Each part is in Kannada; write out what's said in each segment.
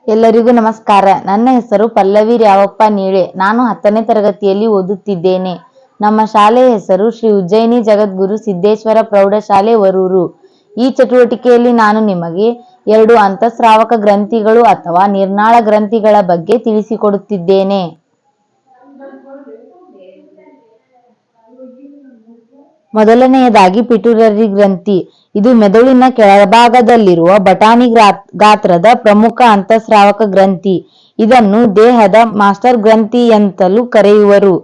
ಎಲ್ಲರಿಗೂ ನಮಸ್ಕಾರ. ನನ್ನ ಹೆಸರು ಪಲ್ಲವಿ ರಾವಪ್ಪ ನೀಳೆ. ನಾನು 10ನೇ ತರಗತಿಯಲ್ಲಿ ಓದುತ್ತಿದ್ದೇನೆ. ನಮ್ಮ ಶಾಲೆಯ ಹೆಸರು ಶ್ರೀ ಉಜ್ಜಯಿನಿ ಜಗದ್ಗುರು ಸಿದ್ದೇಶ್ವರ ಪ್ರೌಢಶಾಲೆ ವರೂರು. ಈ ಚಟುವಟಿಕೆಯಲ್ಲಿ ನಾನು ನಿಮಗೆ 2 ಅಂತಸ್ರಾವಕ ಗ್ರಂಥಿಗಳು ಅಥವಾ ನಿರ್ನಾಳ ಗ್ರಂಥಿಗಳ ಬಗ್ಗೆ ತಿಳಿಸಿಕೊಡುತ್ತಿದ್ದೇನೆ. ಮೊದಲನೆಯದಾಗಿ ಪಿಟ್ಯುಟರಿ ಗ್ರಂಥಿ. ಇದು ಮೆದುಳಿನ ಕೆಳಭಾಗದಲ್ಲಿರುವ ಬಟಾಣಿ ಗಾತ್ರದ ಪ್ರಮುಖ ಅಂತಸ್ರಾವಕ ಗ್ರಂಥಿ. ಇದನ್ನು ದೇಹದ ಮಾಸ್ಟರ್ ಗ್ರಂಥಿ ಎಂತಲೂ ಕರೆಯುವರು.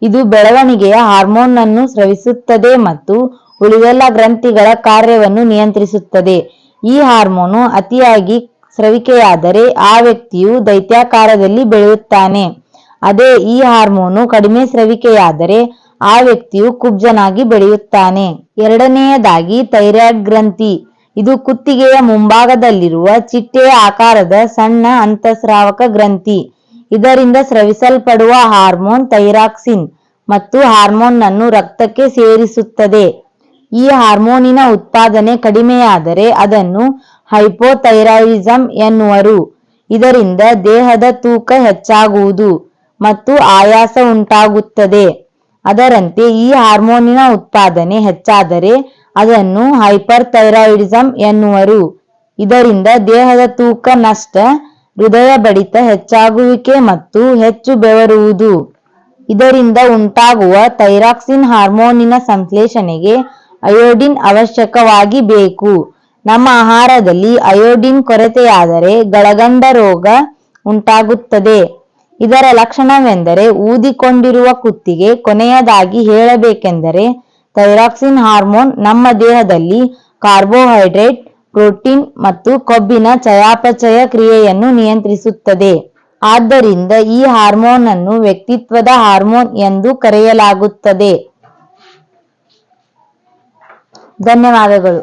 ಇದು ಬೆಳವಣಿಗೆಯ ಹಾರ್ಮೋನನ್ನು ಸ್ರವಿಸುತ್ತದೆ ಮತ್ತು ಉಳಿದೆಲ್ಲ ಗ್ರಂಥಿಗಳ ಕಾರ್ಯವನ್ನು ನಿಯಂತ್ರಿಸುತ್ತದೆ. ಈ ಹಾರ್ಮೋನು ಅತಿಯಾಗಿ ಸ್ರವಿಕೆಯಾದರೆ ಆ ವ್ಯಕ್ತಿಯು ದೈತ್ಯಾಕಾರದಲ್ಲಿ ಬೆಳೆಯುತ್ತಾನೆ. ಅದೇ ಈ ಹಾರ್ಮೋನು ಕಡಿಮೆ ಸ್ರವಿಕೆಯಾದರೆ ಆ ವ್ಯಕ್ತಿಯು ಕುಬ್ಜನಾಗಿ ಬೆಳೆಯುತ್ತಾನೆ. ಎರಡನೆಯದಾಗಿ ಥೈರಾಯ್ಡ್ ಗ್ರಂಥಿ. ಇದು ಕುತ್ತಿಗೆಯ ಮುಂಭಾಗದಲ್ಲಿರುವ ಚಿಟ್ಟೆಯ ಆಕಾರದ ಸಣ್ಣ ಅಂತಸ್ರಾವಕ ಗ್ರಂಥಿ. ಇದರಿಂದ ಸ್ರವಿಸಲ್ಪಡುವ ಹಾರ್ಮೋನ್ ಥೈರಾಕ್ಸಿನ್ ಮತ್ತು ಹಾರ್ಮೋನನ್ನು ರಕ್ತಕ್ಕೆ ಸೇರಿಸುತ್ತದೆ. ಈ ಹಾರ್ಮೋನಿನ ಉತ್ಪಾದನೆ ಕಡಿಮೆಯಾದರೆ ಅದನ್ನು ಹೈಪೋಥೈರಾಯಿಡಿಸಂ ಎನ್ನುವರು. ಇದರಿಂದ ದೇಹದ ತೂಕ ಹೆಚ್ಚಾಗುವುದು ಮತ್ತು ಆಯಾಸ ಉಂಟಾಗುತ್ತದೆ. ಅದರಂತೆ ಈ ಹಾರ್ಮೋನಿನ ಉತ್ಪಾದನೆ ಹೆಚ್ಚಾದರೆ ಅದನ್ನು ಹೈಪರ್ಥೈರಾಯಿಡಿಸಂ ಎನ್ನುವರು. ಇದರಿಂದ ದೇಹದ ತೂಕ ನಷ್ಟ, ಹೃದಯ ಬಡಿತ ಹೆಚ್ಚಾಗುವಿಕೆ ಮತ್ತು ಹೆಚ್ಚು ಬೆವರುವುದು. ಇದರಿಂದ ಉಂಟಾಗುವ ಥೈರಾಕ್ಸಿನ್ ಹಾರ್ಮೋನಿನ ಸಂಶ್ಲೇಷಣೆಗೆ ಅಯೋಡಿನ್ ಅವಶ್ಯಕವಾಗಿ ಬೇಕು. ನಮ್ಮ ಆಹಾರದಲ್ಲಿ ಅಯೋಡಿನ್ ಕೊರತೆಯಾದರೆ ಗಳಗಂಡ ರೋಗ ಉಂಟಾಗುತ್ತದೆ. ಇದರ ಲಕ್ಷಣವೆಂದರೆ ಊದಿಕೊಂಡಿರುವ ಕುತ್ತಿಗೆ. ಕೊನೆಯದಾಗಿ ಹೇಳಬೇಕೆಂದರೆ ಥೈರಾಕ್ಸಿನ್ ಹಾರ್ಮೋನ್ ನಮ್ಮ ದೇಹದಲ್ಲಿ ಕಾರ್ಬೋಹೈಡ್ರೇಟ್, ಪ್ರೋಟೀನ್ ಮತ್ತು ಕೊಬ್ಬಿನ ಚಯಾಪಚಯ ಕ್ರಿಯೆಯನ್ನು ನಿಯಂತ್ರಿಸುತ್ತದೆ. ಆದ್ದರಿಂದ ಈ ಹಾರ್ಮೋನನ್ನು ವ್ಯಕ್ತಿತ್ವದ ಹಾರ್ಮೋನ್ ಎಂದು ಕರೆಯಲಾಗುತ್ತದೆ. ಧನ್ಯವಾದಗಳು.